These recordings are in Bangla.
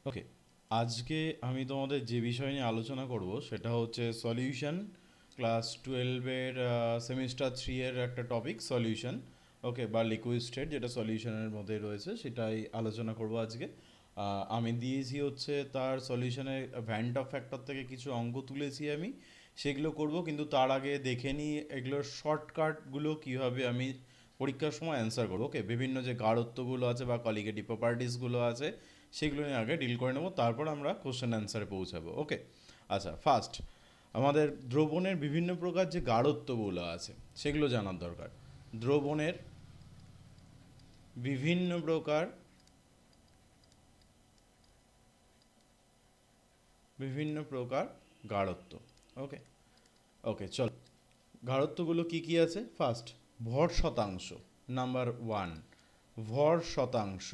ওকে, আজকে আমি তোমাদের যে বিষয় নিয়ে আলোচনা করব সেটা হচ্ছে সলিউশন। ক্লাস 12-এর সেমিস্টার 3 এর একটা টপিক সলিউশন। ওকে, বা লিকুইড স্টেট যেটা সলিউশনের মধ্যে রয়েছে সেটাই আলোচনা করব আজকে। আমি দিয়েছি হচ্ছে তার সলিউশনের ভ্যান্ট অফ ফ্যাক্টর থেকে কিছু অঙ্ক তুলেছি আমি, সেগুলো করব। কিন্তু তার আগে দেখে নিই এগুলোর শর্টকাটগুলো কীভাবে আমি পরীক্ষার সময় অ্যান্সার করবো। ওকে, বিভিন্ন যে গাঢ়ত্বগুলো আছে বা কলিগেটিভ প্রপার্টিসগুলো আছে সেগুলো নিয়ে আগে ডিল করে নেবো, তারপর আমরা কোশ্চেন অ্যান্সারে পৌঁছাবো। ওকে, আচ্ছা, ফার্স্ট আমাদের দ্রবণের বিভিন্ন প্রকার যে গাঢ়ত্বগুলো আছে সেগুলো জানার দরকার। দ্রবণের বিভিন্ন প্রকার গাঢ়ত্ব। ওকে, ওকে, চল, গাঢ়ত্বগুলো কি কি আছে। ফার্স্ট, ভর শতাংশ। নাম্বার ওয়ান, ভর শতাংশ।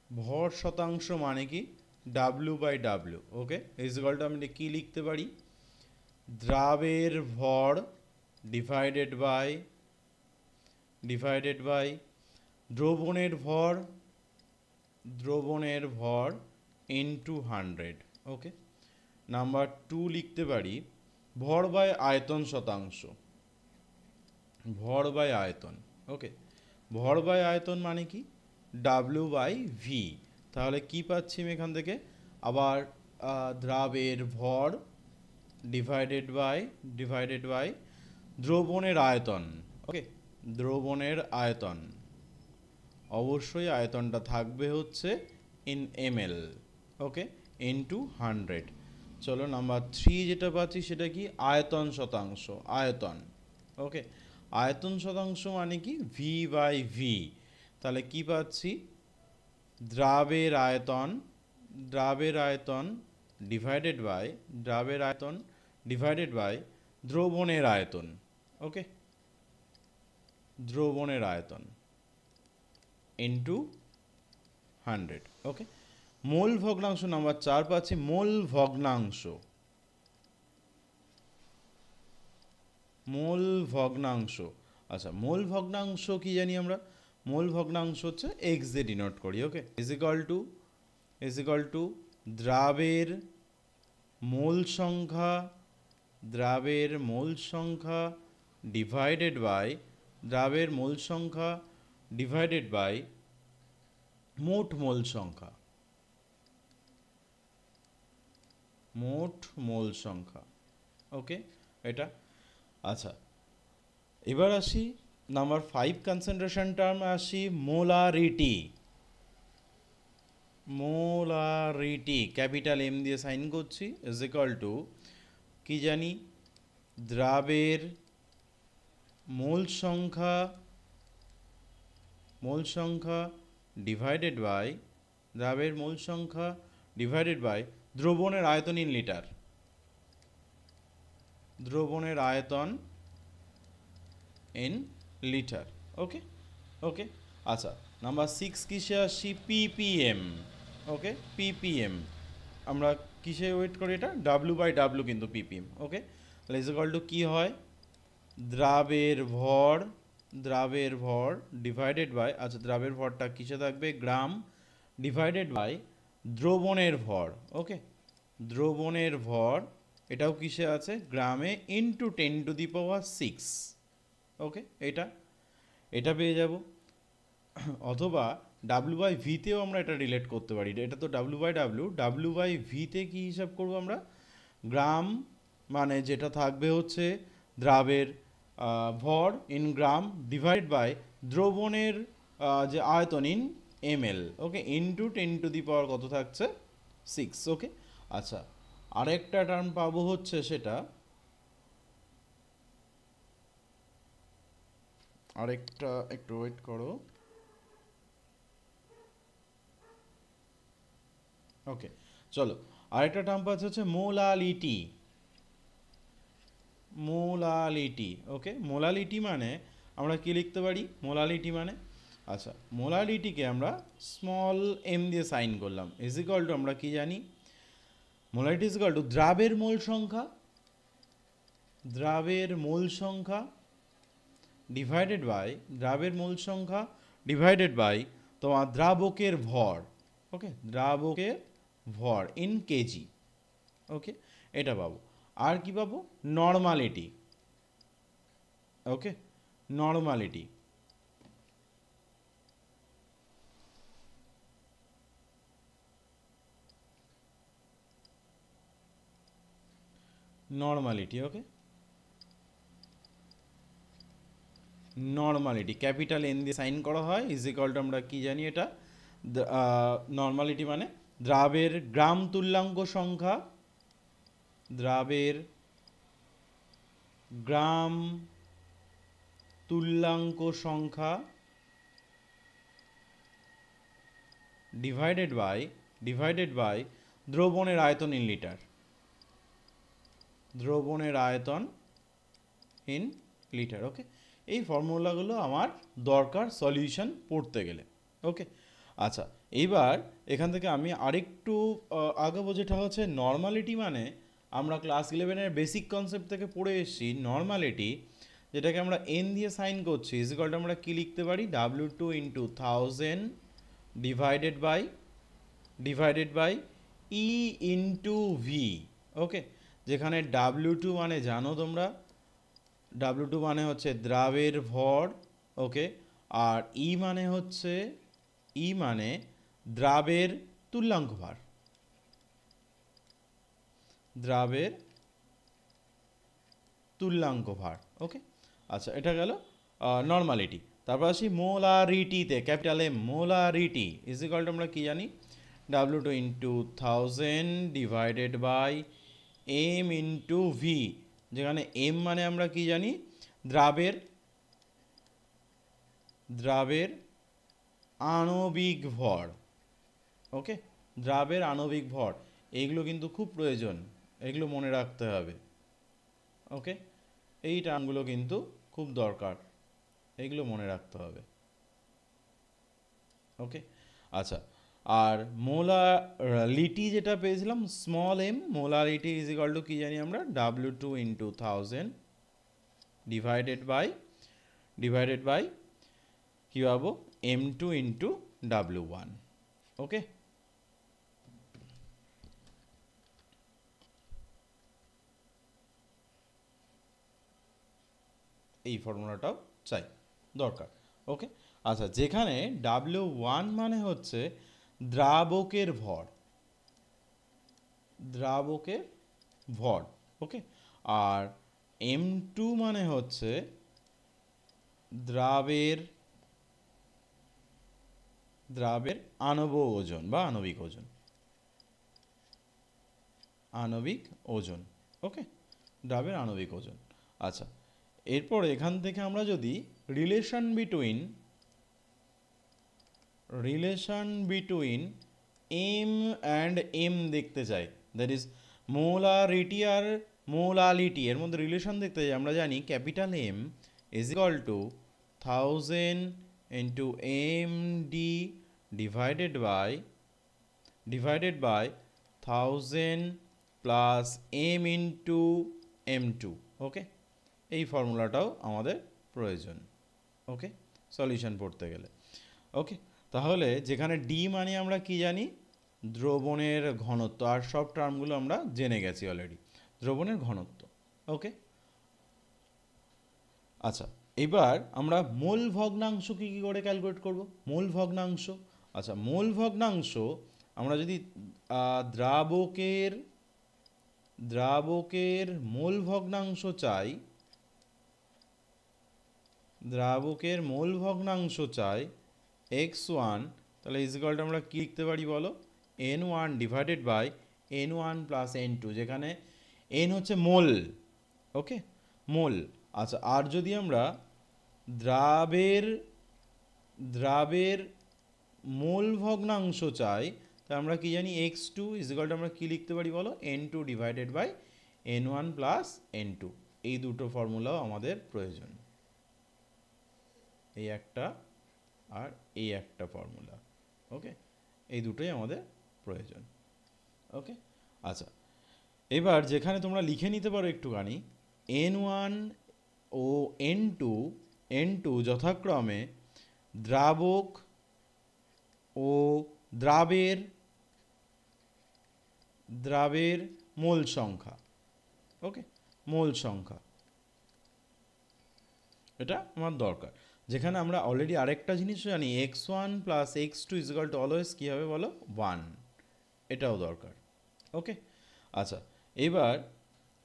ভর শতাংশ মানে কি? W/W। ওকে, ইজগালটা আমি কি লিখতে পারি? দ্রাবের ভর ডিভাইডেড বাই দ্রবণের ভর ইনটু 100। ওকে, নাম্বার টু লিখতে পারি ভর বাই আয়তন শতাংশ। ভর বাই আয়তন। ওকে, ভর বাই আয়তন মানে কি? W/V। তাহলে কি পাচ্ছি আমি এখান থেকে? আবার দ্রাবের ভর ডিভাইডেড বাই দ্রবণের আয়তন। ওকে, দ্রবণের আয়তন, অবশ্যই আয়তনটা থাকবে হচ্ছে ইন ml। Okay, into 100। চলো, নাম্বার থ্রি যেটা পাচ্ছি সেটা কি? আয়তন শতাংশ। আয়তন। ওকে, আয়তন শতাংশ মানে কি? V/V। তাহলে কি পাচ্ছি? দ্রাবের আয়তন দ্রাবের আয়তন ডিভাইডেড বাই দ্রবণের আয়তন। ওকে, দ্রবণের আয়তন ইনটু 100। ওকে, মোল ভগ্নাংশ নাম্বার চার পাচ্ছি। মোল ভগ্নাংশ। আচ্ছা, মোল ভগ্নাংশ কি জানি আমরা? মোল ভগ্নাংশ হচ্ছে এক্স দিয়ে ডিনোট করি। ওকে, ইজ ইকাল টু দ্রাবের মোল সংখ্যা ডিভাইডেড বাই মোট মোল সংখ্যা। ওকে, এটা। আচ্ছা, এবার আসি নাম্বার ফাইভ কনসেন্ট্রেশন টার্ম, আসি মোলারিটি ক্যাপিটাল এম দিয়ে সাইন করছি। ইজ ইকাল টু কি জানি? দ্রাবের মোল সংখ্যা ডিভাইডেড বাই দ্রবণের আয়তন ইন লিটার। ওকে, ওকে, আচ্ছা, নাম্বার সিক্স কিসে আসি? পিপিএম। ওকে, পিপিএম আমরা কিসে ওয়েট করি? এটা W/W কিন্তু পিপিএম। ওকে, তাহলে ইজ ইকুয়াল টু কী হয়? দ্রাবের ভর ডিভাইডেড বাই, আচ্ছা, দ্রাবের ভরটা কিসে থাকবে? গ্রাম, ডিভাইডেড বাই দ্রবণের ভর। ওকে, দ্রবণের ভর এটাও কিসে আছে? গ্রামে, ইন্টু 10⁶। ওকে, এটা পেয়ে যাব। অথবা W/Vতেও আমরা এটা রিলেট করতে পারি। এটা তো W/W তে কি হিসাব করব আমরা? গ্রাম মানে যেটা থাকবে হচ্ছে দ্রাবের ভর ইন গ্রাম ডিভাইড বাই দ্রবণের যে আয়তন ইন ml। ওকে, ইন্টু 10⁻, কত থাকছে? 6। ওকে, আচ্ছা, আরেকটা টার্ম পাবো হচ্ছে সেটা, আরেকটা একটু ওয়েট করো। ওকে, চলো, আরেকটা টার্ম পাচ্ছে হচ্ছে মোলালিটি। ওকে, মোলালিটি মানে আমরা কি লিখতে পারি? মোলালিটি মানে, আচ্ছা, মোলালিটিকে আমরা স্মল এম দিয়ে সাইন করলাম। ইজ ইকাল টু আমরা কি জানি? মোলালিটি ইজ ইকাল টু দ্রাবের মোল সংখ্যা ডিভাইডেড বাই তোমার দ্রাবকের ভর, ওকে, দ্রাবকের ভর ইন কেজি, ওকে, এটা পাবো। আর কি পাবো? নর্মালিটি, ওকে, নর্মালিটি, নর্মালিটি, ওকে, নর্মালিটি ক্যাপিটাল এন দিয়ে সাইন করা হয়, ইজ ইকাল টু আমরা কি জানি এটা, নর্মালিটি মানে দ্রাবের গ্রাম তুল্যাঙ্ক সংখ্যা, দ্রাবের গ্রাম তুল্যাঙ্ক সংখ্যা ডিভাইডেড বাই দ্রবণের আয়তন ইন লিটার, দ্রবণের আয়তন ইন লিটার, ওকে। এই ফর্মুলাগুলো আমার দরকার সলিউশন পড়তে গেলে, ওকে। আচ্ছা, এইবার এখান থেকে আমি আরেকটু আগাবো, যেটা হচ্ছে নর্মালিটি মানে আমরা ক্লাস 11-এর বেসিক কনসেপ্ট থেকে পড়ে এসেছি। নর্মালিটি যেটাকে আমরা এন দিয়ে সাইন করছি, ইজ ইকুয়াল টু আমরা কি লিখতে পারি, W2 into 1000 divided by E into V, okay. যেখানে W2 মানে জানো তোমরা, W2 মানে হচ্ছে দ্রাবের ভর, ওকে। আর ই মানে হচ্ছে, ই মানে দ্রাবের তুল্যাঙ্ক ভার, দ্রাবের তুল্যাঙ্ক ভার, ওকে। আচ্ছা, এটা গেল নর্মালিটি। তারপর আসি মোলারিটিতে, capital M, molarity is equal to আমরা কি জানি, W2 into 1000 divided by M into V, যেখানে এম মানে আমরা কি জানি, দ্রাবের আণবিক ভর, ওকে, দ্রাবের আণবিক ভর। এইগুলো কিন্তু খুব প্রয়োজন, এগুলো মনে রাখতে হবে, ওকে। এই টার্মগুলো কিন্তু খুব দরকার, এইগুলো মনে রাখতে হবে, ওকে। আচ্ছা, আর মোলারিটি যেটা পেয়েছিলাম small M, molarity is equal to কি জানি আমরা, W2 ইন্টু 1000 ডিভাইডেড বাই কী পাবো, M2 ইন্টু W1, ওকে। এই ফর্মুলাটাও চাই, দরকার, ওকে। আচ্ছা, যেখানে W1 মানে হচ্ছে দ্রাবকের ভর, ওকে। আর M2 মানে হচ্ছে দ্রাবের আণব ওজন বা আণবিক ওজন, ওকে, দ্রাবের আণবিক ওজন। আচ্ছা, এরপর এখান থেকে আমরা যদি relation between M and M দেখতে চাই, দ্যাট ইজ মোলারিটি আর মোলালিটি, এর মধ্যে রিলেশন দেখতে চাই, আমরা জানি capital M is equal to 1000 into M D divided by 1000 plus M into M2, okay. এই ফর্মুলাটাও আমাদের প্রয়োজন, ওকে, সলিউশন পড়তে গেলে, ওকে। তাহলে যেখানে ডি মানে আমরা কি জানি, দ্রবণের ঘনত্ব, আর সব টার্মগুলো আমরা জেনে গেছি অলরেডি, দ্রবণের ঘনত্ব, ওকে। আচ্ছা, এবার আমরা মোল ভগ্নাংশ কী করে ক্যালকুলেট করব, মোল ভগ্নাংশ। আচ্ছা, মোল ভগ্নাংশ আমরা যদি দ্রাবকের মোল ভগ্নাংশ চাই, x1, তাহলে ইজ ইকুয়াল টু আমরা কী লিখতে পারি বলো, n1 divided by n1 plus n2, যেখানে n হচ্ছে মোল, ওকে, মোল। আচ্ছা, আর যদি আমরা দ্রাবের মোল ভগ্নাংশ চাই, তা আমরা কি জানি, x2 ইজ ইকুয়াল টু আমরা কী লিখতে পারি বলো, n2 divided by n1 plus n2। এই দুটো ফর্মুলাও আমাদের প্রয়োজন, এই একটা আর এই একটা ফর্মুলা, ওকে, এই দুটোই আমাদের প্রয়োজন, ওকে। আচ্ছা, এবার যেখানে তোমরা লিখে নিতে পারো একটুখানি, n1 ও n2 যথাক্রমে দ্রাবক ও দ্রাবের দ্রাবের মোল সংখ্যা। ওকে, মোল সংখ্যা, এটা আমার দরকার। যেখানে আমরা অলরেডি আরেকটা জিনিস জানি, x1 plus x2 equal to always কী হবে বলো, 1, এটাও দরকার। ওকে, আচ্ছা এবার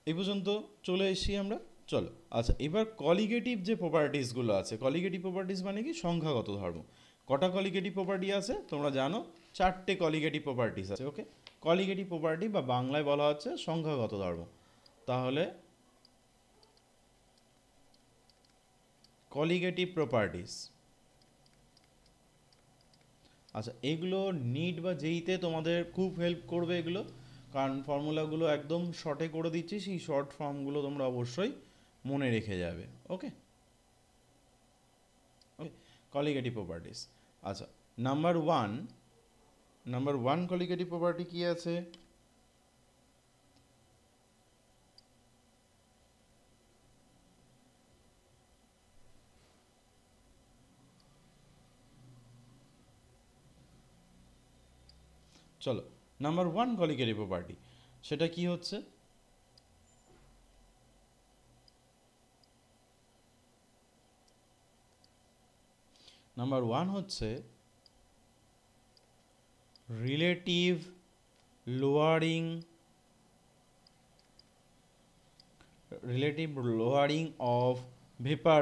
এই পর্যন্ত চলে এসেছি আমরা। চলো আচ্ছা, এবার কলিগেটিভ যে প্রপার্টিসগুলো আছে, কলিগেটিভ প্রপার্টিস মানে কি, সংখ্যাগত ধর্ম। কটা কলিগেটিভ প্রপার্টি আছে তোমরা জানো, 4টে কলিগেটিভ প্রপার্টিস আছে। ওকে, কলিগেটিভ প্রপার্টি বা বাংলায় বলা হচ্ছে সংখ্যাগত ধর্ম। তাহলে কলিগেটিভ প্রপার্টিস, আচ্ছা এগুলো নিট বা যেইতে তোমাদের খুব হেল্প করবে এগুলো, কারণ ফর্মুলাগুলো একদম শর্টে করে দিচ্ছি, সেই শর্ট ফর্মগুলো তোমরা অবশ্যই মনে রেখে যাবে। ওকে ওকে, কলিগেটিভ প্রপার্টিস। আচ্ছা নাম্বার ওয়ান কলিগেটিভ প্রপার্টি কি আছে, চলো নাম্বার ওয়ান কলিগেটিভ প্রপার্টি সেটা কি হচ্ছে, নাম্বার ওয়ান হচ্ছে relative lowering of vapour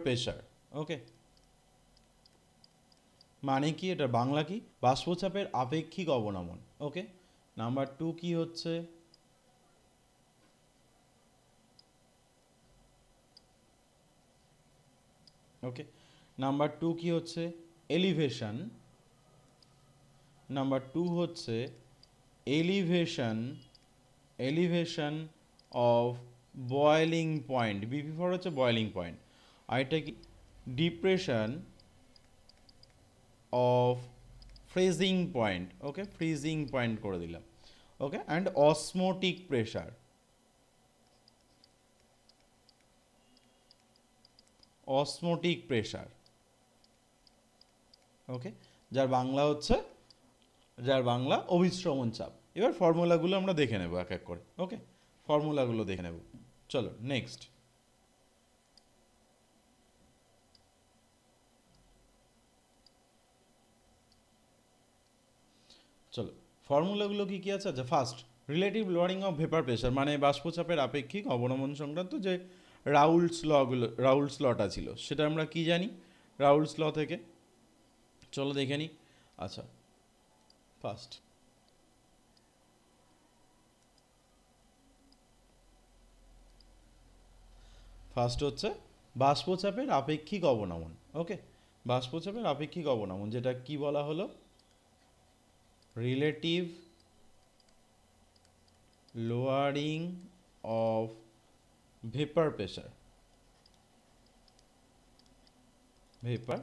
pressure. Okay, মানে কি, এটা বাংলা কি, বাষ্পচাপের আপেক্ষিক অবনমন। ওকে, নাম্বার টু কি হচ্ছে, ওকে নাম্বার টু কি হচ্ছে, এলিভেশন। নাম্বার টু হচ্ছে elevation of boiling point, BP for হচ্ছে বয়েলিং পয়েন্ট, আর এটা কি, depression of freezing point. Okay, freezing point করে দিলাম। ওকে, অ্যান্ড অসমোটিক প্রেশার, ওকে, যার বাংলা অভিস্রবণ চাপ। এবার ফর্মুলাগুলো আমরা দেখে নেব এক এক করে। ওকে, ফর্মুলাগুলো দেখে নেব। চলো নেক্সট, চলো ফর্মুলাগুলো কি কি আছে। আচ্ছা first, relative lowering of vapour pressure, মানে বাষ্পচাপের আপেক্ষিক অবনমন সংক্রান্ত যে রাউলস লটা ছিল, সেটা আমরা কি জানি রাউলস ল থেকে, চলো দেখে নিই। আচ্ছা ফার্স্ট হচ্ছে বাষ্পচাপের আপেক্ষিক অবনমন। ওকে, বাষ্পচাপের আপেক্ষিক অবনমন, যেটা কি বলা হলো, relative lowering of vapour pressure, vapour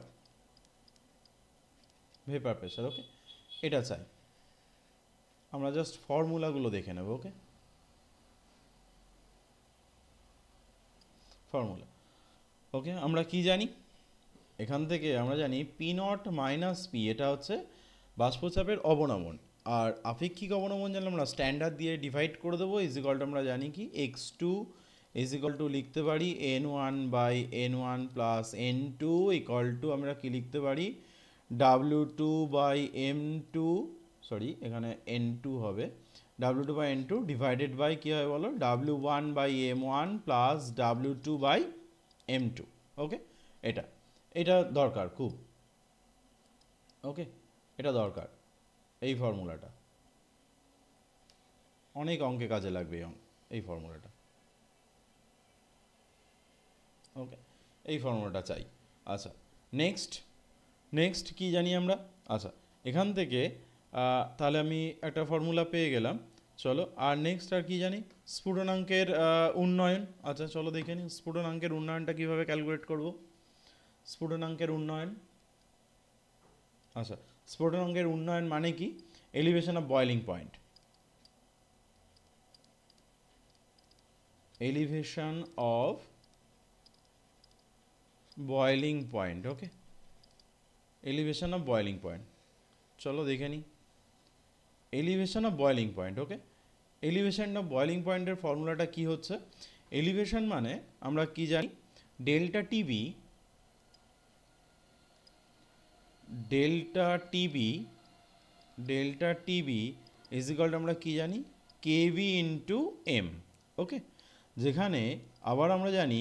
pressure. Okay, এটা চাই, আমরা জাস্ট ফর্মুলাগুলো দেখে নেব। ওকে, ফর্মুলা, ওকে আমরা কি জানি, এখান থেকে আমরা জানি পি নট মাইনাস পি, এটা হচ্ছে বাষ্পচাপের অবনমন, আর আপেক্ষিক অবনমন জানলে আমরা স্ট্যান্ডার্ড দিয়ে ডিভাইড করে দেবো, ইজিকলটা আমরা জানি কি, x2 ইজিকল টু লিখতে পারি n1 by n1 plus n2 equal to আমরা কি লিখতে পারি, w2 বাই m2, সরি এখানে n2 হবে, w2 by n2 divided by কী হয় বলো, w1 by m1 plus w2 by m2। ওকে, এটা এটা দরকার খুব। ওকে, এটা দরকার, এই ফর্মুলাটা অনেক অঙ্কে কাজে লাগবে, এই ফর্মুলাটা। ওকে, এই ফর্মুলাটা চাই। আচ্ছা নেক্সট কি জানি আমরা, আচ্ছা এখান থেকে তাহলে আমি একটা ফর্মুলা পেয়ে গেলাম। চলো আর নেক্সট আর কি জানি, স্ফুটনাঙ্কের উন্নয়ন। আচ্ছা চলো দেখে নিই স্ফুটনাঙ্কের উন্নয়নটা কীভাবে ক্যালকুলেট করব, স্ফুটনাঙ্কের উন্নয়ন। আচ্ছা স্ফুটনাঙ্কের উন্নয়ন মানে কি, elevation of boiling point, elevation of boiling point. Okay, elevation of boiling point. চলো দেখে নিই elevation of boiling point. Okay, elevation of boiling পয়েন্টের ফর্মুলাটা কি হচ্ছে? এলিভেশন মানে আমরা কি জানি, delta T B, delta T B, delta TB is equal to আমরা কি জানি, কেভি ইন্টু এম। ওকে, যেখানে আবার আমরা জানি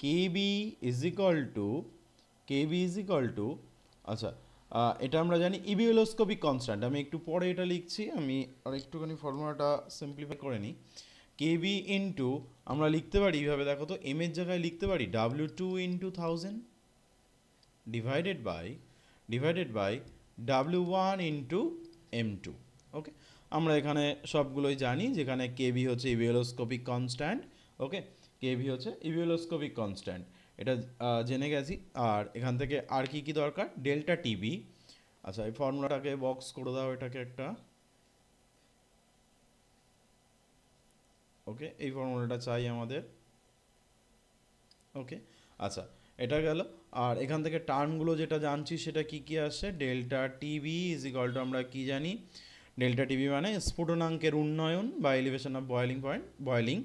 K B is equal to, K B is equal to, আচ্ছা এটা আমরা জানি ইভিওলোস্কোপিক কনস্ট্যান্ট। আমি একটু পরে এটা লিখছি, আমি আর একটুখানি ফর্মুলাটা সিম্পলিফাই করে নিই। কেবি ইন্টু আমরা লিখতে পারি এইভাবে, দেখো তো, এম এর জায়গায় লিখতে পারি W2 into 1000 divided by W1 into M2। Okay, আমরা এখানে সবগুলোই জানি, যেখানে কেবি হচ্ছে ইভিওলোস্কোপিক কনস্ট্যান্ট। ওকে, কেবি হচ্ছে ইভিওলোস্কোপিক কনস্ট্যান্ট, এটা জেনে গেছি। আর এখান থেকে আর কি কি দরকার, ডেল্টা টিবি। আচ্ছা, এই ফর্মুলাটাকে বক্স করে দাও এটাকে একটা। ওকে, এই ফর্মুলাটা চাই আমাদের। ওকে, আচ্ছা এটা গেল। আর এখান থেকে টার্মগুলো যেটা জানছি সেটা কি কি আসছে, delta TB is equal to আমরা কি জানি, ডেল্টা টিবি মানে স্ফুটনাঙ্কের উন্নয়ন বা elevation of boiling point, boiling.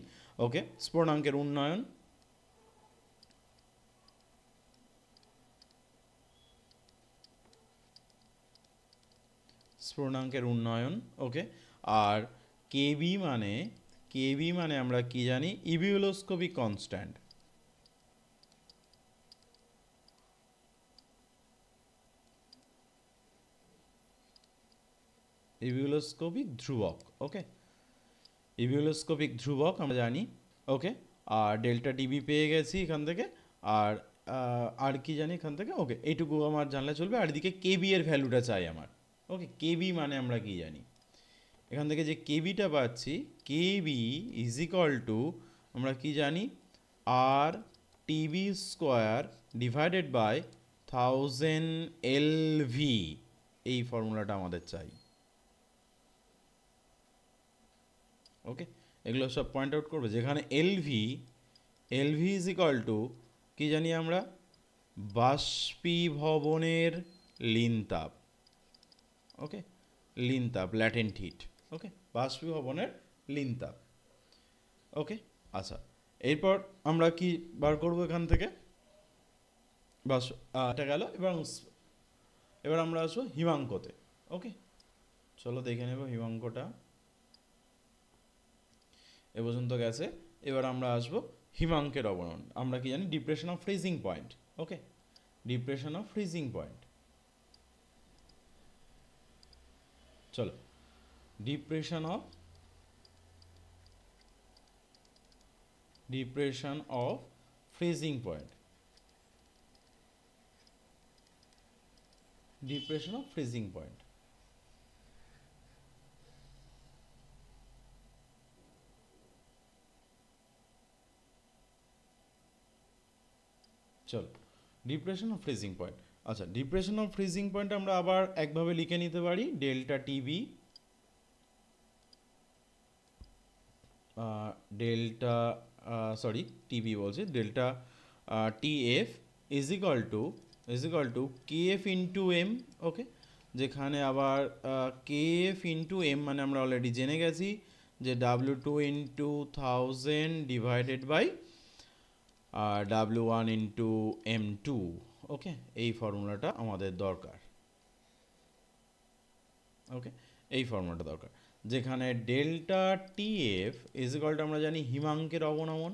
Okay, স্ফুটনাঙ্কের উন্নয়ন, স্ফুটনাঙ্কের উন্নয়ন। ওকে, আর কেবি মানে, কেবি মানে আমরা কি জানি, ইভিওলোস্কোপিক কনস্ট্যান্ট, ইভিওলোস্কোপিক ধ্রুবক। ওকে, ইভিওলোস্কোপিক ধ্রুবক আমরা জানি। ওকে, আর ডেল্টা টিবি পেয়ে গেছি এখান থেকে। আর আর কি জানি এখান থেকে, ওকে এইটুকু আমার জানলে চলবে। আর এদিকে কেবি এর ভ্যালুটা চাই আমার। ওকে, কেবি মানে আমরা কি জানি, এখান থেকে যে কেবিটা পাচ্ছি, কেবি ইজ ইকাল টু আমরা কি জানি, R T B square divided by 1000 L V. এই ফর্মুলাটা আমাদের চাই। ওকে, এগুলো সব পয়েন্ট আউট করবে, যেখানে L V, L V is equal to কী জানি আমরা, বাষ্পীভবনের লিনতাপ। ওকে, লিনতাপ, ল্যাটেন্ট হিট। ওকে, বাষ্পীভবনের লিনতাপ। ওকে, আচ্ছা এরপর আমরা কি বার করব এখান থেকে, বাস এটা গেল। এবার আমরা আসবো হিমাঙ্কতে। ওকে, চলো দেখে নেব হিমাঙ্কটা এ পর্যন্ত গেছে। এবার আমরা আসবো হিমাঙ্কের অবনমন। আমরা কি জানি, depression of freezing point. Okay, depression of freezing point. চলো, depression of freezing point, depression of freezing point. চলো, ডিপ্রেশন অফ ফ্রিজিং পয়েন্ট। আচ্ছা, ডিপ্রেশন অফ ফ্রিজিং পয়েন্ট আমরা আবার একভাবে লিখে নিতে পারি, delta T B, delta sorry T B বলছি, delta TF is equal to K F into M. Okay, যেখানে আবার কেএফ ইন্টু এম মানে আমরা অলরেডি জেনে গেছি যে W2 into 1000 divided by W1 into M2। Okay, এই ফর্মুলাটা আমাদের দরকার। ওকে, এই ফর্মুলাটা দরকার, যেখানে delta TF is equal to আমরা জানি হিমাঙ্কের অবনমন,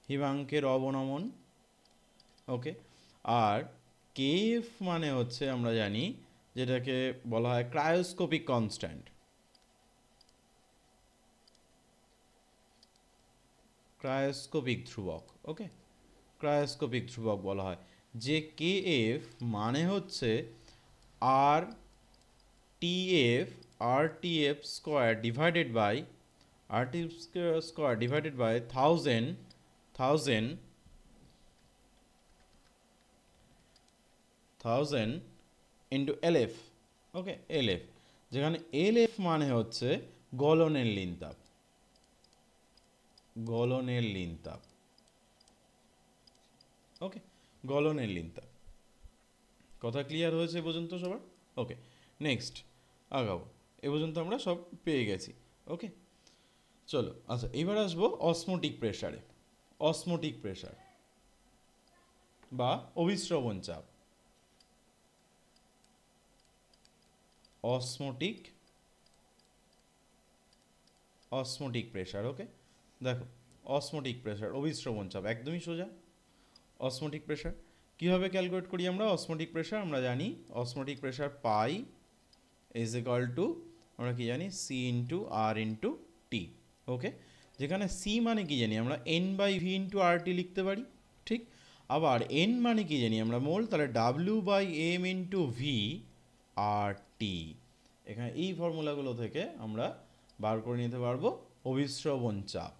হিমাঙ্কের অবনমন। ওকে, আর কেএফ মানে হচ্ছে আমরা জানি যেটাকে বলা হয় ক্রায়োস্কোপিক কনস্ট্যান্ট, ক্রায়োস্কোপিক ধ্রুবক। ওকে, ক্রায়োস্কোপিক ধ্রুবক বলা হয়, যে কেএফ মানে হচ্ছে R T F square divided by thousand into L F. Okay, L F, যেখানে এলএফ মানে হচ্ছে গলনের লিনতাপ, গলনের লিনতাপ। ওকে, গলনের লিনতাপ। কথা ক্লিয়ার হয়েছে এ পর্যন্ত সবার? ওকে, নেক্সট আগাবো। এ পর্যন্ত আমরা সব পেয়ে গেছি। ওকে, চলো আচ্ছা এবার আসবো অসমোটিক প্রেসারে। অসমোটিক প্রেসার বা অভিস্রবণ চাপ। Osmotic pressure. ওকে, দেখো অসমোটিক প্রেসার, অভিস্রবণ চাপ একদমই সোজা। অসমোটিক প্রেসার কীভাবে ক্যালকুলেট করি আমরা? অসমোটিক প্রেসার আমরা জানি, osmotic pressure pi is equal to, আমরা কি জানি, সি ইন্টু আর ইন্টু টি। ওকে, যেখানে সি মানে কি জানি আমরা, এন বাই ভি ইন্টু আর টি লিখতে পারি, ঠিক। আবার এন মানে কি জানি আমরা, মোল, তাহলে W by M into V R T. এখানে এই ফর্মুলাগুলো থেকে আমরা বার করে নিতে পারবো অভিস্রবণ চাপ।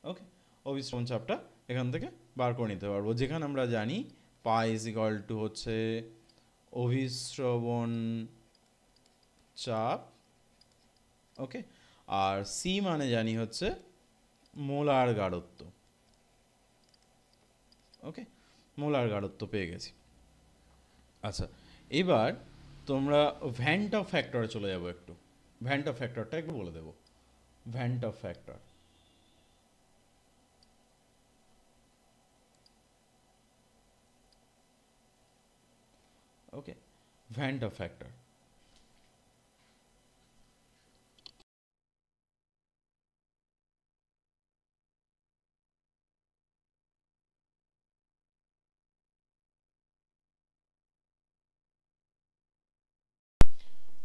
ওকে, অভিস্রবণ চাপটা এখান থেকে বার করে নিতে পারবো, যেখানে আমরা জানি পাই ইজ ইকুয়াল টু হচ্ছে অভিস্রবণ চাপ। ওকে, আর সি মানে জানি হচ্ছে মোলার গাঢ়ত্ব। ওকে, মোলার গাঢ়ত্ব পেয়ে গেছি। আচ্ছা এবার তোমরা ভ্যান্ট অফ ফ্যাক্টরে চলে যাবো একটু। ভ্যান্ট অফ ফ্যাক্টরটা একটু বলে দেবো। Van't Hoff factor, okay, van't Hoff factor.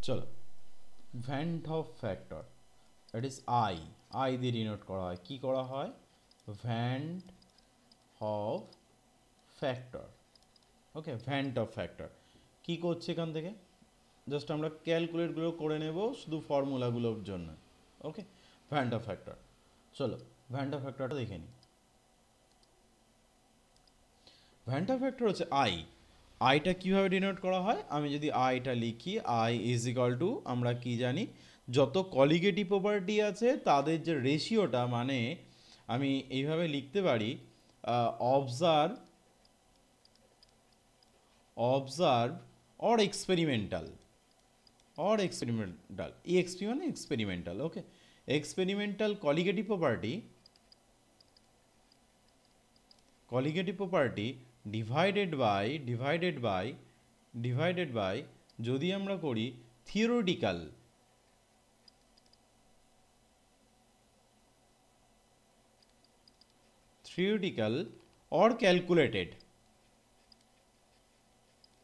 চলো, van't Hoff factor, that is I, I দিয়ে ডিনোট করা হয়। কি করা হয়? Van't Hoff factor. Okay, van't Hoff factor কী করছে এখান থেকে? জাস্ট আমরা ক্যালকুলেটগুলো করে নেব শুধু ফর্মুলাগুলোর জন্য। ওকে, ভ্যান্ট অফ ফ্যাক্টর, চলো ভ্যান্ট অফ ফ্যাক্টরটা দেখে নিই। ভ্যান্ট অফ ফ্যাক্টর হচ্ছে আই। আইটা কীভাবে ডিনোট করা হয়? আমি যদি আইটা লিখি, আই ইজ ইকাল টু, আমরা কি জানি, যত কলিগেটিভ প্রপার্টি আছে তাদের যে রেশিওটা, মানে আমি এইভাবে লিখতে পারি, অবজার্ভ অর এক্সপেরিমেন্টাল, এক্সপি মানে experimental. Okay, experimental colligative property divided by যদি আমরা করি theoretical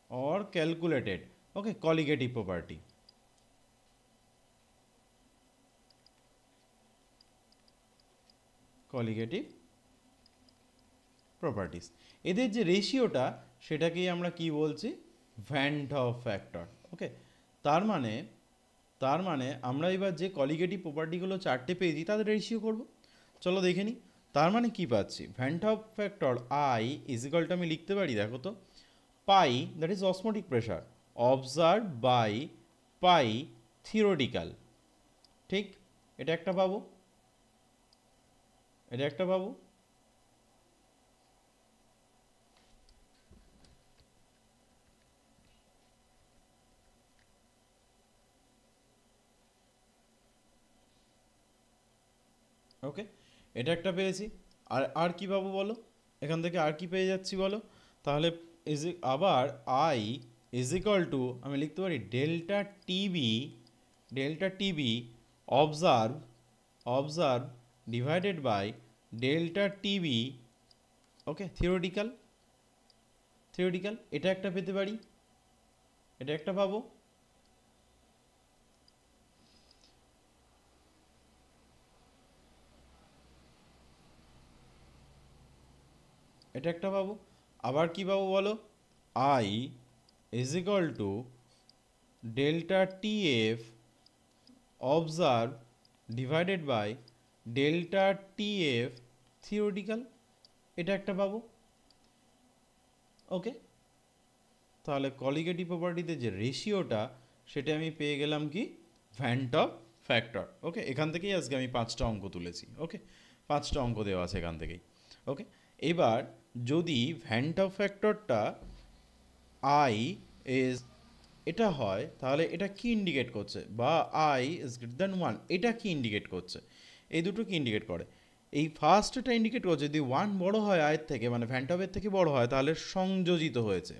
or calculated, okay, colligative property। colligative properties, এদের যে রেশিওটা সেটাকেই আমরা কি বলছি? Vent Hoff factor. ওকে, তার মানে আমরা এবার যে কলিগেটিভ প্রপার্টিগুলো চারটে পেয়েছি তাদের রেশিও করব। চলো দেখে নিই। তার মানে কি পাচ্ছি? Van't Hoff factor I is equal to, আমি লিখতে পারি, দেখো তো, pi, that is osmotic pressure, observed by pi theoretical. ঠিক, এটা একটা পাবো, এটা একটা পাবো। ওকে, এটা একটা পেয়েছি। আর কি পাবো বলো? এখান থেকে আর কি পেয়ে যাচ্ছি বলো? তাহলে আবার আই ইজ ইকুয়াল টু, আমি লিখতে পারি delta TB observe divided by delta TB, okay, theoretical. এটা একটা পেতে পারি, এটা একটা পাবো। এটা একটা পাবো। আবার কি পাবো বলো? I is equal to delta TF observe divided by delta TF theoretical, এটা একটা পাবো। ওকে, তাহলে কলিগেটিভ প্রপার্টিতে যে রেশিওটা সেটা আমি পেয়ে গেলাম কি? Vent Hoff factor. ওকে, এখান থেকেই আজকে আমি 5টা অঙ্ক তুলেছি। ওকে, 5টা অঙ্ক দেওয়া আছে এখান থেকেই। ওকে, এবার যদি ভ্যান্ট অফ ফ্যাক্টরটা আই ইজ এটা হয়, তাহলে এটা কি ইন্ডিকেট করছে, বা আই ইজ গ্রেটার দ্যান 1, এটা কি ইন্ডিকেট করছে? এই দুটো কি ইন্ডিকেট করে? এই ফার্স্টটা ইন্ডিকেট করছে যদি 1 বড় হয় আয়ের থেকে, মানে ভ্যান্ট অফের থেকে বড় হয়, তাহলে সংযোজিত হয়েছে,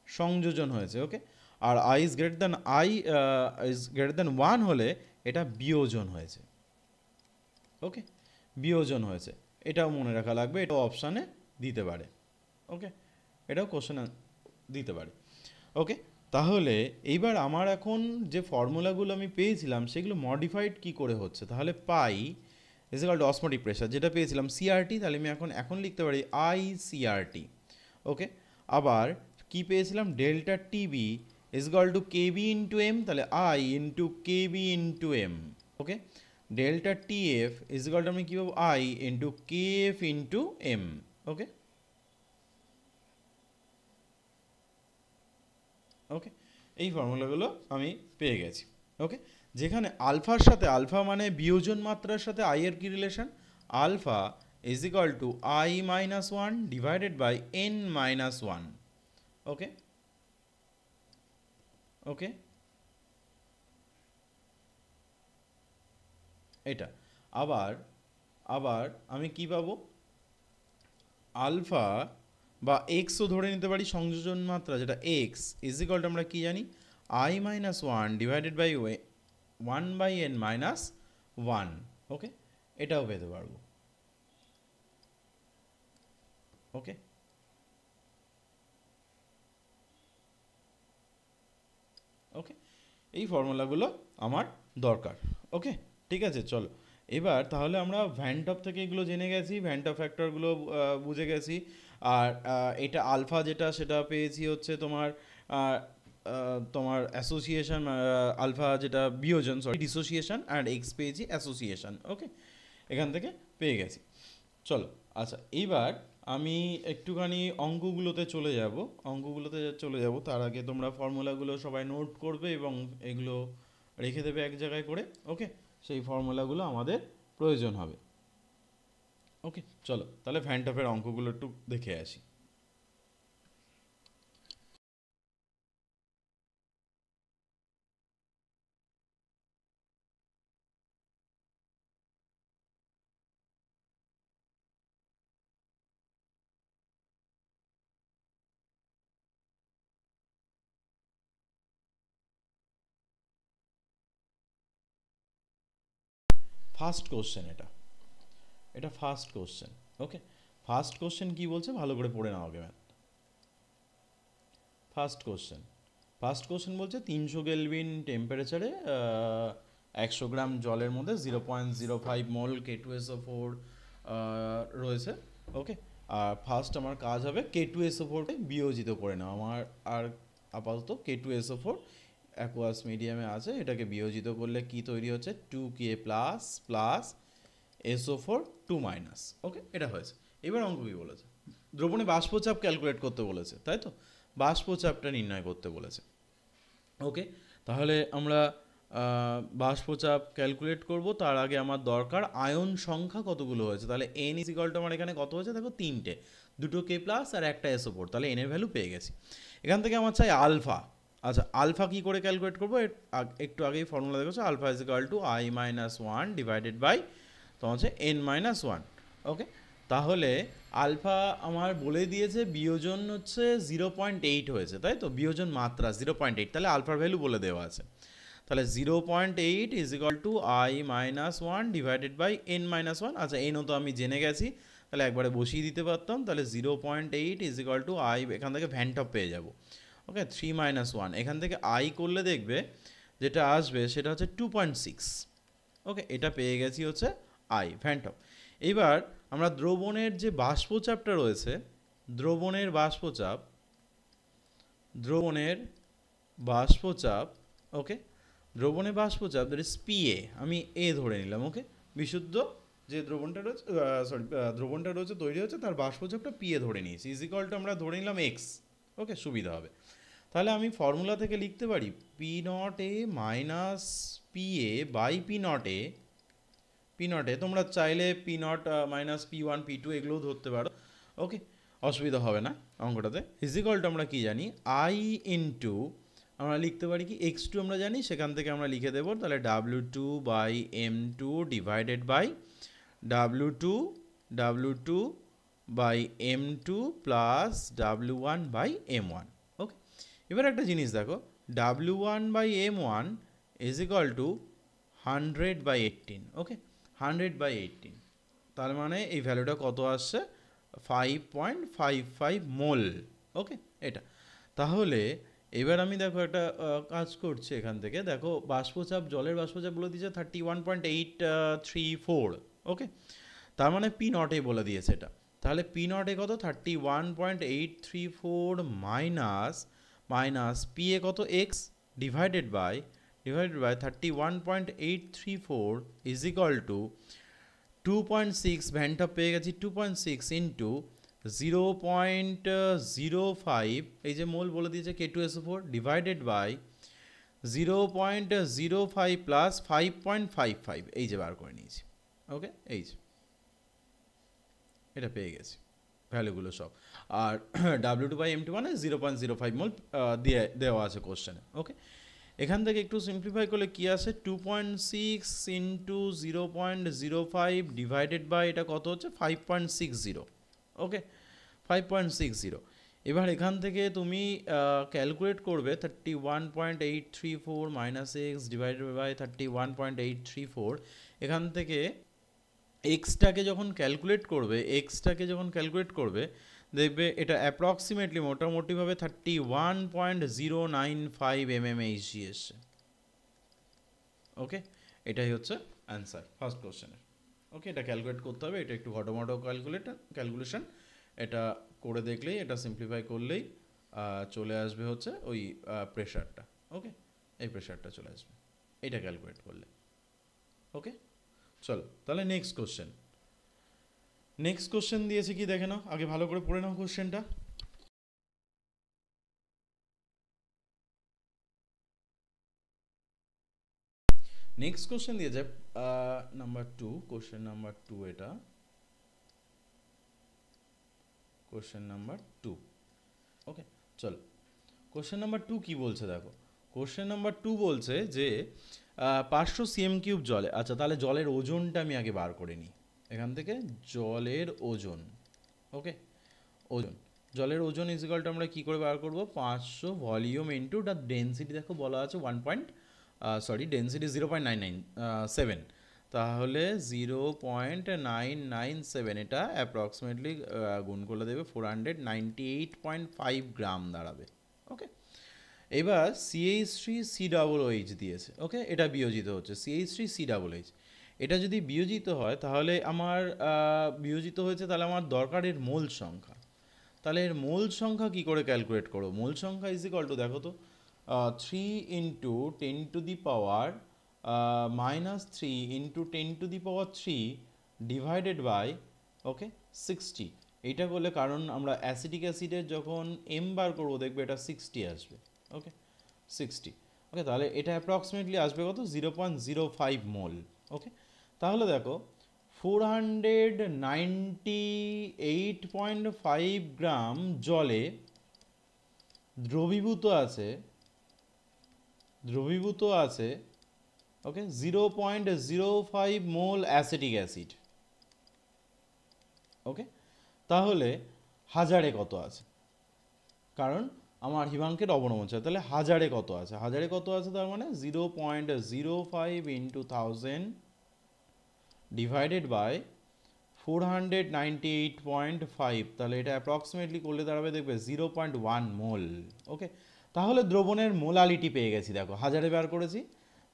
সংযোজন হয়েছে। ওকে, আর I is greater than is greater than 1 হলে এটা বিয়োজন হয়েছে। ওকে, বিয়োজন হয়েছে, এটাও মনে রাখা লাগবে, এটাও অপশানে দিতে পারে। ওকে, এটাও কোশ্চেনে দিতে পারে। ওকে, তাহলে এইবার আমার এখন যে ফর্মুলাগুলো আমি পেয়েছিলাম সেগুলো মডিফাইড কি করে হচ্ছে, তাহলে pi is equal to osmotic pressure, যেটা পেয়েছিলাম সিআরটি, তাহলে আমি এখন লিখতে পারি আই সিআরটি। ওকে, আবার কি পেয়েছিলাম, delta TB is equal to KB into M, তাহলে I into KB into M. Okay, delta TF is equal to আমি কী পাবো, I into KF into M. Okay, okay, এই ফর্মুলাগুলো আমি পেয়ে গেছি। ওকে, যেখানে আলফার সাথে, আলফা মানে বিয়োজন মাত্রার সাথে আই এর কি relation, alpha is equal to i minus 1 divided by n minus 1। Okay, okay, এটা আবার আবার আমি কি পাবো, আলফা বা এক্সও ধরে নিতে পারি সংযোজন মাত্রা, যেটা এক্স ইজ ইকুয়াল টু আমরা কি জানি, i minus 1 divided by 1 by n minus 1। Okay, এটাও পেতে পারবো। ওকে, ওকে, এই ফর্মুলাগুলো আমার দরকার। ওকে, ঠিক আছে, চলো এবার তাহলে আমরা ভ্যান্টপ থেকে এগুলো জেনে গেছি, ভ্যান্টপ ফ্যাক্টরগুলো বুঝে গেছি। আর এটা আলফা যেটা সেটা পেয়েছি হচ্ছে তোমার তোমার অ্যাসোসিয়েশন, আলফা যেটা বিয়োজন, সরি ডিসোসিয়েশন, আর এক্স পেয়েছি অ্যাসোসিয়েশন। ওকে, এখান থেকে পেয়ে গেছি। চলো, আচ্ছা এইবার আমি একটুখানি অঙ্কগুলোতে চলে যাব। তার আগে তোমরা ফর্মুলাগুলো সবাই নোট করবে এবং এগুলো রেখে দেবে এক জায়গায় করে। ওকে, সেই ফর্মুলাগুলো আমাদের প্রয়োজন হবে। ওকে, চলো তাহলে ভ্যান্টপের অঙ্কগুলো একটু দেখে আসি। ফার্স্ট কোশ্চেন, এটা ফার্স্ট কোশ্চেন। ওকে, ফার্স্ট কোশ্চেন কি বলছে ভালো করে পড়ে নাও আগে। ফার্স্ট কোশ্চেন বলছে 300 কেলভিন টেম্পারেচারে 100 গ্রাম জলের মধ্যে 0.05 মোল K2SO4 রয়েছে। ওকে, আর ফার্স্ট আমার কাজ হবে K2SO4কে বিয়োজিত করে নেওয়া। আমার আর আপাতত K2SO4 অ্যাকোয়াস মিডিয়ামে আছে, এটাকে বিয়োজিত করলে কি তৈরি হচ্ছে, 2K plus plus SO4 2 minus. ওকে, এটা হয়েছে। এবার অঙ্ক কী বলেছে, দ্রবণে বাষ্পচাপ ক্যালকুলেট করতে বলেছে, তাই তো, বাষ্পচাপটা নির্ণয় করতে বলেছে। ওকে, তাহলে আমরা বাষ্পচাপ ক্যালকুলেট করব, তার আগে আমার দরকার আয়ন সংখ্যা কতগুলো হয়েছে। তাহলে এন ইজ ইকুয়াল টু আমার এখানে কত হয়েছে দেখো, 3টে, 2টো K প্লাস আর একটা SO4, তাহলে এনের ভ্যালু পেয়ে গেছি। এখান থেকে আমার চাই আলফা। আচ্ছা, আলফা কী করে ক্যালকুলেট করবো, একটু আগেই ফর্মুলা দেখেছো, alpha is equal to i minus 1 divided by তোমার হচ্ছে এন মাইনাস 1। ওকে, তাহলে আলফা আমার বলে দিয়েছে বিয়োজন হচ্ছে 0.8 হয়েছে, তাই তো, বিয়োজন মাত্রা 0.8, তাহলে আলফার ভ্যালু বলে দেওয়া আছে। তাহলে 0.8 is equal to i minus 1 divided by n minus 1। আচ্ছা, এনও তো আমি জেনে গেছি, তাহলে একবারে বসিয়ে দিতে পারতাম। তাহলে 0.8 ইজ ইকুয়াল টু আই, এখান থেকে ভ্যান্টপ পেয়ে যাব। ওকে, 3 মাইনাস 1, এখান থেকে আই করলে দেখবে যেটা আসবে সেটা হচ্ছে 2.6। ওকে, এটা পেয়ে গেছি হচ্ছে আই, ভ্যান্টপ। এইবার আমরা দ্রবণের যে বাষ্পচাপটা রয়েছে, দ্রবণের বাষ্পচাপ, ওকে, দ্রবণের বাষ্পচাপ দ্যাট ইজ পিএ, আমি এ ধরে নিলাম। ওকে, বিশুদ্ধ যে দ্রবণটা রয়েছে তৈরি হচ্ছে, তার বাষ্পচাপটা পিএ ধরে নিয়েছি, ইজ ইকুয়াল টু আমরা ধরে নিলাম এক্স। ওকে, সুবিধা হবে। তাহলে আমি ফর্মুলা থেকে লিখতে পারি P not A minus P A by P নটে তোমরা চাইলে P not minus P one P two এগুলোও ধরতে পারো, ওকে, অসুবিধা হবে না অঙ্কটাতে। ইজিকলটা আমরা কি জানি, আই ইন্টু আমরা লিখতে পারি কি এক্স টু আমরা জানি, সেখান থেকে আমরা লিখে দেবো তাহলে W two by M two divided by W two by M two plus W one by M one. Okay, এবার একটা জিনিস দেখো, W one by M one is equal to 100/18, okay, 100/18, তার মানে এই ভ্যালুটা কত আসছে, 5.55 মোল, ওকে। এটা তাহলে এবার আমি দেখো একটা কাজ করছি, এখান থেকে দেখো বাষ্পচাপ, জলের বাষ্পচাপ বলে দিয়েছে 31.834, ওকে, তার মানে পি নটে বলে দিয়েছে এটা। তাহলে পি নটে কত, 31.834 মাইনাস পি এ কত, x divided by 31.834 is equal to 2.6, ভ্যানটা পেয়ে গেছি 2.6 ইন্টু 0.05, এই যে মোল বলে দিয়েছে K2SO4 ডিভাইডেড বাই 0.05 প্লাস 5.55, এই যে বার করে নিয়েছি, ওকে, এই যে এটা পেয়ে গেছি ভ্যালুগুলো সব। আর W two by M two মানে 0.05 মোল দেওয়া আছে কোশ্চেনে, ওকে। এখান থেকে একটু সিম্পলিফাই করলে কি আসে, 2.6 ইন্টু 0.05 ডিভাইডেড বাই এটা কত হচ্ছে 5.60, ওকে, 5.60। এবার এখান থেকে তুমি ক্যালকুলেট করবে 31.834 মাইনাস এক্স ডিভাইডেড বাই 31.834, এখান থেকে এক্সটাকে যখন ক্যালকুলেট করবে দেখবে এটা অ্যাপ্রক্সিমেটলি মোটামুটিভাবে 31.095 mmHg এসছে, ওকে। এটাই হচ্ছে অ্যান্সার ফার্স্ট কোশ্চেনের, ওকে। এটা ক্যালকুলেট করতে হবে, এটা একটু ঘটমটো ক্যালকুলেশন, এটা করে দেখলেই, এটা সিম্পলিফাই করলেই চলে আসবে হচ্ছে ওই প্রেশারটা, ওকে, এই প্রেশারটা চলে আসবে এটা ক্যালকুলেট করলে, ওকে। চলো তাহলে নেক্সট কোশ্চেন দিয়েছে কি দেখে নাও, আগে ভালো করে পড়ে নাও কোশ্চেনটা। নেক্সট কোশ্চেন দিয়েছে নাম্বার 2, কোশ্চেন নাম্বার 2, এটা কোশ্চেন নাম্বার 2, ওকে। চলো কোশ্চেন নাম্বার 2 কি বলছে দেখো, কোশ্চেন নাম্বার 2 বলছে যে 500 cm³ জলে, আচ্ছা তাহলে জলের ওজনটা আমি আগে বার করে নিই এখান থেকে, জলের ওজন, ওকে, জলের ওজন ইজিক্যালটা আমরা কী করে বার করবো, 500 ভলিউম ইন্টু তার ডেন্সিটি, দেখো বলা আছে ডেন্সিটি 0.997, তাহলে 0.997, এটা অ্যাপ্রক্সিমেটলি গুণ করলে দেবে 498.5 গ্রাম দাঁড়াবে, ওকে। এবার CH3COOH দিয়েছে, ওকে, এটা বিয়োজিত হচ্ছে CH3COOH, এটা যদি বিয়োজিত হয় তাহলে আমার বিয়োজিত হয়েছে, তাহলে আমার দরকারের মোল সংখ্যা, তাহলে এর মোল সংখ্যা কী করে ক্যালকুলেট করো, মোল সংখ্যা ইজ ইকুয়াল টু দেখো তো 3 into 10⁻³ minus 3 into 10⁻³ divided by, okay, 60, এইটা করলে, কারণ আমরা অ্যাসিটিক অ্যাসিডের যখন এম বার করবো দেখবে এটা 60 আসবে, ওকে, 60, ওকে, তাহলে এটা অ্যাপ্রক্সিমেটলি আসবে কত, 0.05 মোল, ওকে। তাহলে দেখো 498.5 গ্রাম জলে দ্রবীভূত আছে, ওকে, 0.05 মোল অ্যাসিটিক অ্যাসিড, ওকে। তাহলে হাজারে কত আছে, কারণ আমার হিমাঙ্কের অবনমন চাই, তাহলে হাজারে কত আছে, তার মানে 0.05 ইন্টু 1000 ডিভাইডেড বাই 498.5, তাহলে এটা অ্যাপ্রক্সিমেটলি করলে দাঁড়াবে দেখবে 0.1 মোল, ওকে। তাহলে দ্রবণের মোলালিটি পেয়ে গেছি, দেখো হাজারে বার করেছি,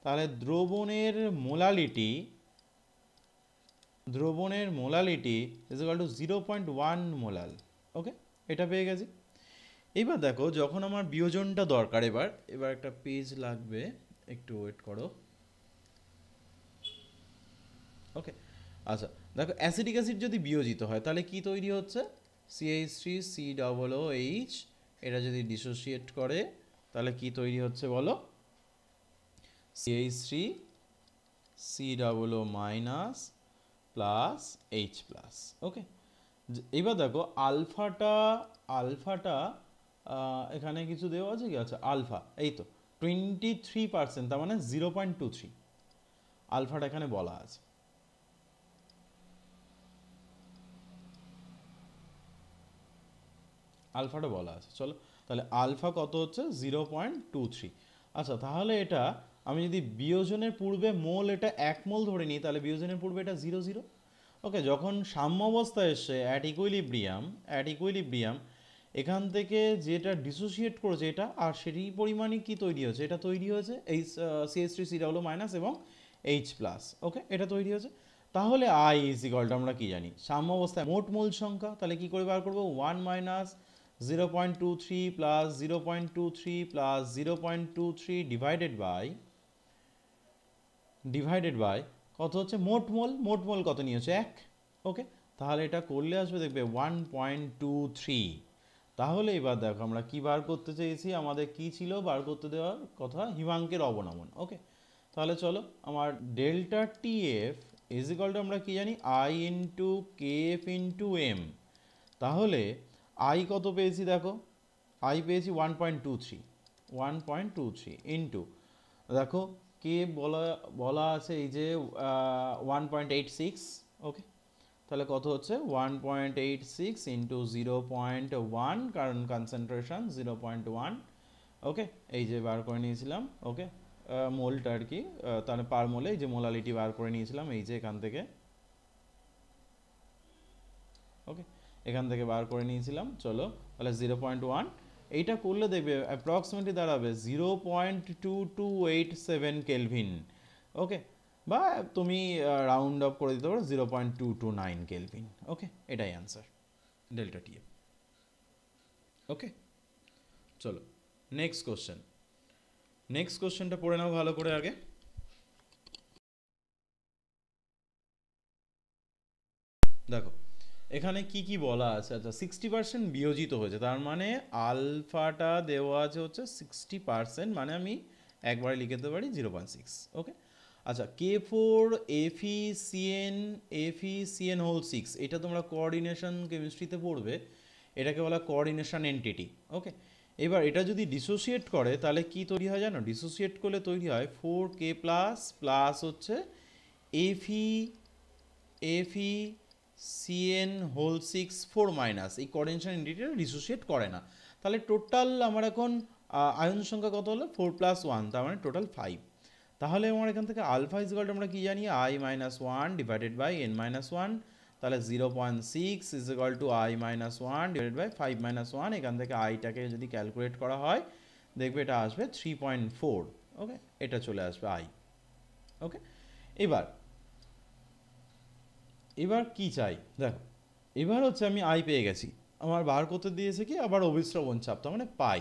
তাহলে দ্রবণের molality is equal to 0.1 molal, okay, এটা পেয়ে গেছি। এবার দেখো যখন আমার বিয়োজনটা দরকার, এবার একটা পেজ লাগবে, একটু ওয়েট করো, ওকে। আচ্ছা দেখো অ্যাসিটিক অ্যাসিড যদি বিয়োজিত হয় তাহলে কি তৈরি হচ্ছে, CH3COOH, এটা যদি ডিসোসিয়েট করে তাহলে কি তৈরি হচ্ছে বলো, CH3 C double O minus plus H plus. Okay, এবার দেখো আলফাটা আলফাটা এখানে কিছু দেওয়া আছে কি? আচ্ছা আলফা এই তো 23%, তার মানে 0.23 আলফাটা এখানে বলা আছে। আলফাটা বলা আছে, চলো তাহলে আলফা কত হচ্ছে 0.23। আচ্ছা তাহলে এটা আমি যদি বিয়োজনের পূর্বে মোল এটা 1 মোল ধরে নিই, তাহলে বিয়োজনের পূর্বে এটা 0 0। ওকে, যখন সাম্য অবস্থায় এসে অ্যাট ইকুইলিব্রিয়াম এখান থেকে যেটা ডিসোসিয়েট করেছে এটা, আর সেটির পরিমাণই কি তৈরি হয়েছে? এটা তৈরি হয়েছে এই CH3COO মাইনাস এবং এইচ প্লাস। ওকে, এটা তৈরি হয়েছে। তাহলে আই ইজ ইকুয়াল টু আমরা কি জানি? সাম্য অবস্থায় মোট মোল সংখ্যা, তাহলে কি করে বার করবো? 1 minus 0.23 plus 0.23 plus 0.23 divided by কত হচ্ছে? মোট মোল কত নিয়েছে? 1। ওকে, তাহলে এটা করলে আসবে দেখবে 1.23। তাহলে এবার দেখো আমরা কি বার করতে চেয়েছি, আমাদের কি ছিল বার করতে দেওয়ার কথা? হিমাঙ্কের অবনমন। ওকে, তাহলে চলো আমার delta TF is equal to আমরা কি জানি? I into K F into M. তাহলে আই কত পেয়েছি দেখো? আই পেয়েছি 1.23 ইন্টু দেখো কে বলা আছে এই যে 1.86। ওকে, তাহলে কত হচ্ছে? 1.86 ইন্টু 0.1, কারণ কনসেন্ট্রেশন 0.1। ওকে, এই যে বার করে নিয়েছিলাম। ওকে, মোলটা আর কি, তাহলে পার মোলে এই যে মোলালিটি বার করে নিয়েছিলাম এই যে এখান থেকে। ওকে, এখান থেকে বার করে নিয়েছিলাম। চলো তাহলে 0.1 এইটা করলে দেখবে অ্যাপ্রক্সিমেটলি দাঁড়াবে 0.2287 কেলভিন। ওকে, বা তুমি রাউন্ড অফ করে দিতে পারো 0.229 কেলভিন। ওকে, এটাই অ্যান্সার ডেল্টা টি। ওকে, চলো নেক্সট কোশ্চেনটা পড়ে নাও ভালো করে আগে। দেখো এখানে কি কি বলা আছে? আচ্ছা 60% বিয়োজিত হয়েছে, তার মানে আলফাটা দেওয়া আছে হচ্ছে 60%, মানে আমি একবারে লিখে দিতে পারি 0.6। ওকে, আচ্ছা K4 FeCN হোল 6, এটা তোমরা কোঅর্ডিনেশন কেমিস্ট্রিতে পড়বে, এটাকে বলা কোঅর্ডিনেশন এন্টিটি। ওকে, এবার এটা যদি ডিসোসিয়েট করে তাহলে কি তৈরি হয় জানো? ডিসোসিয়েট করলে তৈরি হয় 4K প্লাস প্লাস হচ্ছে Fe CN হোল 6 4 মাইনাস, এই কোঅর্ডিনেশন এন্টিটিটা ডিসোসিয়েট করে না। তাহলে টোটাল আমার এখন আয়ন সংখ্যা কত হলো? 4 + 1, তার মানে টোটাল 5। তাহলে আমার এখান থেকে আলফা ইজ ইকুয়াল টু আমরা কি জানি? I-1 divided by n-1। তাহলে 0.6 is equal to I-1 divided by 5-1। এখান থেকে আইটাকে যদি ক্যালকুলেট করা হয় দেখবে এটা আসবে 3.4। ওকে, এটা চলে আসবে আই। ওকে, এবার কি চাই দেখো, এবার হচ্ছে আমি আই পেয়ে গেছি, আমার বার করতে দিয়েছে কি আবার অভিস্রবণ চাপ, তার মানে পাই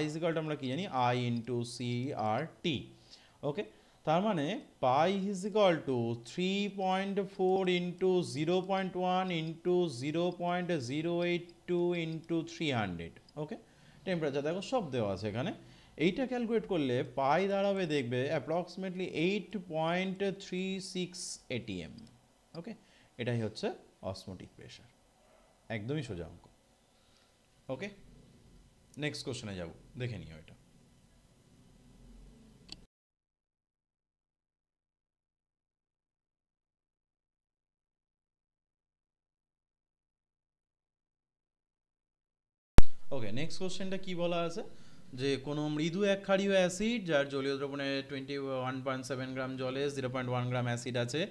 ইজ ইকুয়াল টু আমরা কি জানি? I into C R T. Okay, তার মানে pi is equal to 3.4 into 0.1 into 0.082 into 300। Okay, temperature দেখো সব দেওয়া আছে এখানে। এইটা ক্যালকুলেট করলে পাই দাঁড়াবে দেখবে অ্যাপ্রক্সিমেটলি 8.36 ATM। ওকে, এটাই হচ্ছে অসমোটিক প্রেশার, একদমই সোজা অঙ্ক। ওকে, নেক্সট কোশ্চেনে যাব, দেখে নিও এটা। ওকে, নেক্সট কোশ্চেনটা কি বলা আছে? যে কোনো মৃদু এক ক্ষারীয় অ্যাসিড যার জলীয় দ্রবণে 21.7 গ্রাম জলে 0.1 গ্রাম অ্যাসিড আছে,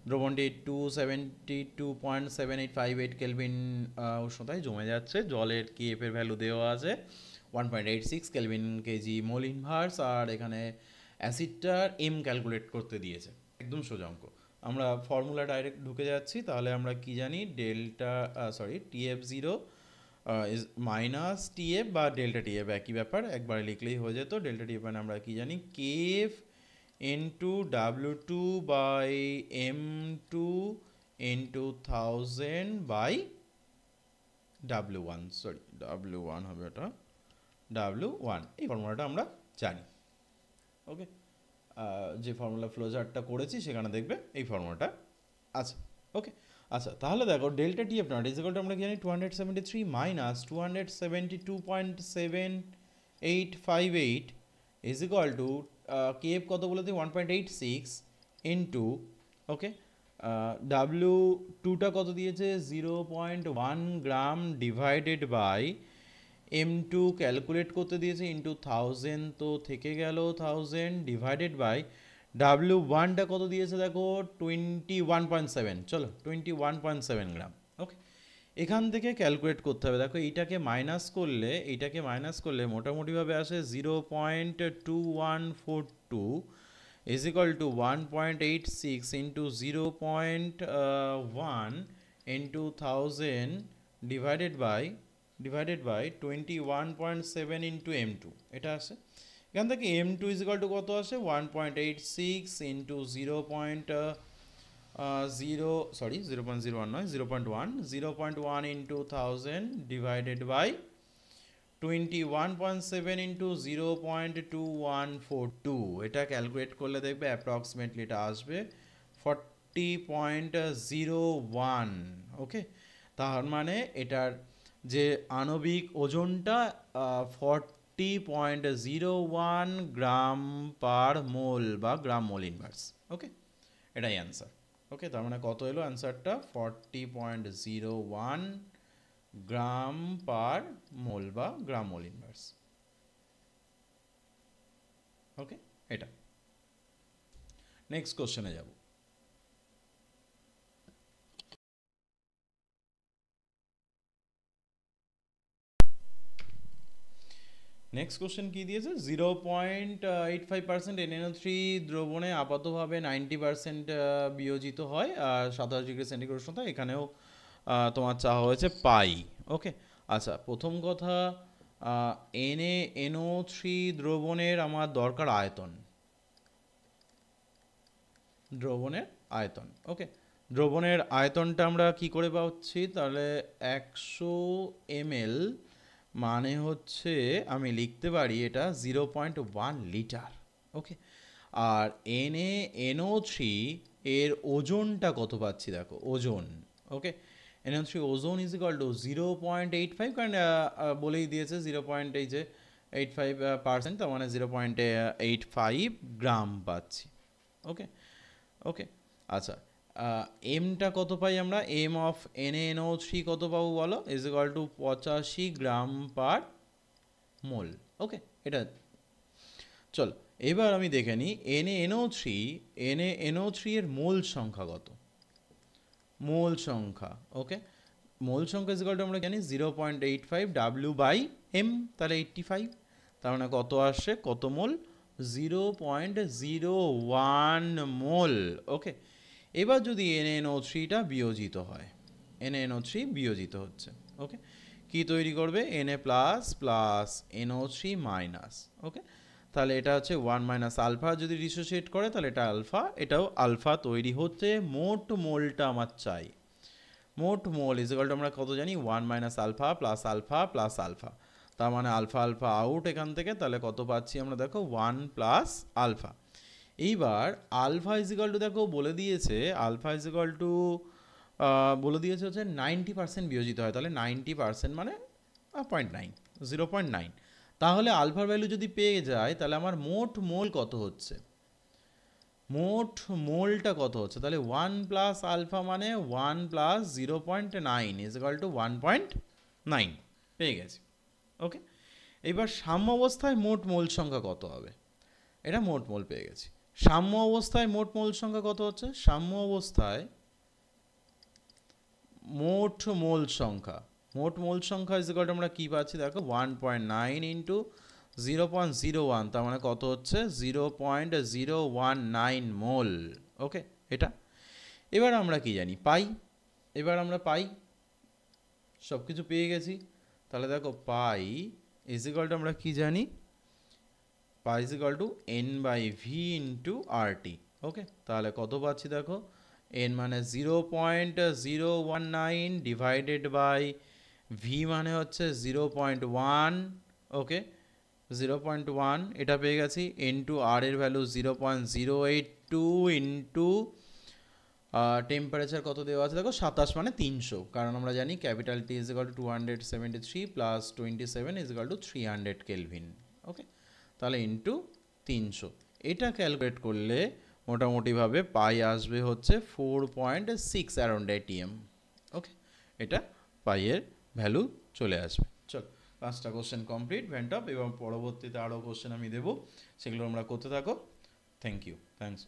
দ্রবণটি 272.7858 কেলভিন উষ্ণতায় জমে যাচ্ছে, জলের কেএফ এর ভ্যালু দেওয়া আছে 1.86 কেলভিন কেজি মোল ইনভার্স, আর এখানে অ্যাসিডটার এম ক্যালকুলেট করতে দিয়েছে। একদম সোজা অঙ্ক, আমরা ফর্মুলা ডাইরেক্ট ঢুকে যাচ্ছি। তাহলে আমরা কি জানি? TF0 ইজ মাইনাস টিএফ বা ডেল্টা টিএফ, একই ব্যাপার, একবারে লিখলেই হয়ে যেত। ডেল্টা টিএফ মানে আমরা কি জানি? KF into W2 by M2 into 1000 by W1, W1 হবে ওটা, W1, এই ফর্মুলাটা আমরা জানি। ওকে, যে ফর্মুলা ফ্লোচার্টটা করেছি সেখানে দেখবে এই ফর্মুলাটা আছে। ওকে, আচ্ছা তাহলে দেখো delta T F not is equal to আমরা কি জানি 273 minus 272.7858 is equal two K F কত বলে দিই 1.86 ইন্টু ওকে ডাব্লিউ টুটা কত দিয়েছে 0.1 গ্রাম ডিভাইডেড বাই M2 ক্যালকুলেট করতে দিয়েছে ইন্টু 1000, তো থেকে গেল 1000 ডিভাইডেড বাই W1টা কত দিয়েছে দেখো 21.7, চলো 21.7 গ্রাম। ওকে, এখান থেকে ক্যালকুলেট করতে হবে। দেখো এইটাকে মাইনাস করলে মোটামুটিভাবে আসে 0.2142 is equal to 1.86 into 0.1 into 1000 divided by 21.7 into M2, এটা আসে। এখান থেকে M2 ইজ ইকুয়াল টু কত আসে 1.86 ইন্টু 0.01 নয় 0.1 ইন্টু 1000 ডিভাইডেড বাই 21.7 ইন্টু 0.2142, এটা ক্যালকুলেট করলে দেখবে অ্যাপ্রক্সিমেটলি এটা আসবে 40.01। ওকে, তার মানে এটার যে আণবিক ওজনটা 40.01 গ্রাম পার মোল বা গ্রাম মোল ইনভার্স। ওকে, এটাই অ্যান্সার। ওকে, তার মানে কত এলো অ্যান্সারটা 40.01 গ্রাম পার মোল বা গ্রাম মোল ইনভার্স। ওকে, এটা নেক্সট কোশ্চেনে যাব। নেক্সট কোশ্চেন কী দিয়েছে 0.85% NaNO3 দ্রবণে আপাতভাবে 90% বিয়োজিত হয় আর 27°C উষ্ণতা, এখানেও তোমার চাওয়া হয়েছে পাই। ওকে, আচ্ছা প্রথম কথা NaNO3 দ্রবণের আমার দরকার আয়তন, দ্রবণের আয়তন। ওকে, দ্রবণের আয়তনটা আমরা কি করে পাচ্ছি, তাহলে 100 ml মানে হচ্ছে আমি লিখতে পারি এটা 0.1 লিটার। ওকে, আর NaNO3 এর ওজনটা কত পাচ্ছি দেখো, ওজন। ওকে, NaNO3 ওজন ইজ ইকুয়াল টু 0.85, কারণ বলেই দিয়েছে 0.85%, তার মানে 0.85 গ্রাম পাচ্ছি। ওকে ওকে, আচ্ছা এমটা কত পাই আমরা, এম অফ NaNO3 কত পাবো বলো, ইজ ইকুয়াল টু 85 গ্রাম পার মোল। ওকে, এটা চলো এবার আমি দেখে নিই NaNO3 এর মোল সংখ্যা কত, মোল সংখ্যা। ওকে, মোল সংখ্যা ইজ ইকুয়াল টু আমরা জানি 0.85 W/M, তাহলে 85, তার মানে কত আসছে, কত মোল, 0.01 মোল। ওকে, এবার যদি NaNO3টা বিয়োজিত হয়, NaNO3 বিয়োজিত হচ্ছে। ওকে, কি তৈরি করবে, Na plus plus NO3 minus. Okay, তাহলে এটা হচ্ছে 1 মাইনাস আলফা, যদি ডিসোসিয়েট করে তাহলে এটা আলফা, এটাও আলফা তৈরি হচ্ছে। মোট মোলটা আমার চাই, মোট মোল ইজ ইকুয়াল টু আমরা কত জানি 1 minus alpha plus alpha plus alpha, তার মানে আলফা আলফা আউট এখান থেকে, তাহলে কত পাচ্ছি আমরা দেখো 1 প্লাস আলফা। এইবার আলফা ইজ ইকুয়াল টু দেখো বলে দিয়েছে, আলফা ইজ ইকুয়াল টু বলে দিয়েছে হচ্ছে 90% বিয়োজিত হয়, তাহলে 90% মানে 0.9, 0.9। তাহলে আলফার ভ্যালু যদি পেয়ে যায় তাহলে আমার মোট মোল কত হচ্ছে, মোট মোলটা কত হচ্ছে, তাহলে 1 প্লাস আলফা মানে 1 প্লাস 0.9 ইজ ইকুয়াল টু 1.9 পেয়ে গেছি। ওকে, এবার সাম্য অবস্থায় মোট মোল সংখ্যা কত হবে, এটা মোট মোল পেয়ে গেছি। সাম্য অবস্থায় মোট মোল সংখ্যা কত হচ্ছে, সাম্য অবস্থায় মোট মোল সংখ্যা, মোট মোল সংখ্যা ইজ ইকুয়াল টু আমরা কী পাচ্ছি দেখো 1.9 ইন্টু 0.01, তার মানে কত হচ্ছে 0.019 মোল। ওকে, এটা এবার আমরা কি জানি, পাই, এবার আমরা পাই সব কিছু পেয়ে গেছি, তাহলে দেখো পাই ইজ ইকুয়াল টু আমরা কি জানি, pi is equal to N/V into RT। Okay, তাহলে কত পাচ্ছি দেখো, N মানে 0.019 ডিভাইডেড বাই V মানে হচ্ছে 0.1, ওকে, 0.1 এটা পেয়ে গেছি, ইন্টু আর এর ভ্যালু 0.082 ইন্টু টেম্পারেচার কত দেওয়া আছে দেখো 27 মানে 300, কারণ আমরা জানি capital T is equal to 273 plus 27 is equal to 300 kelvin. Okay, তাহলে ইন্টু 300, এটা ক্যালকুলেট করলে মোটামুটিভাবে পাই আসবে হচ্ছে 4.6 অ্যারাউন্ড এটিএম। ওকে, এটা পাইয়ের ভ্যালু চলে আসবে। চল, 5টা কোশ্চেন কমপ্লিট ভেন্টপ, এবং পরবর্তীতে আরও কোশ্চেন আমি দেবো, সেগুলো আমরা করতে থাকো। Thank you, thanks.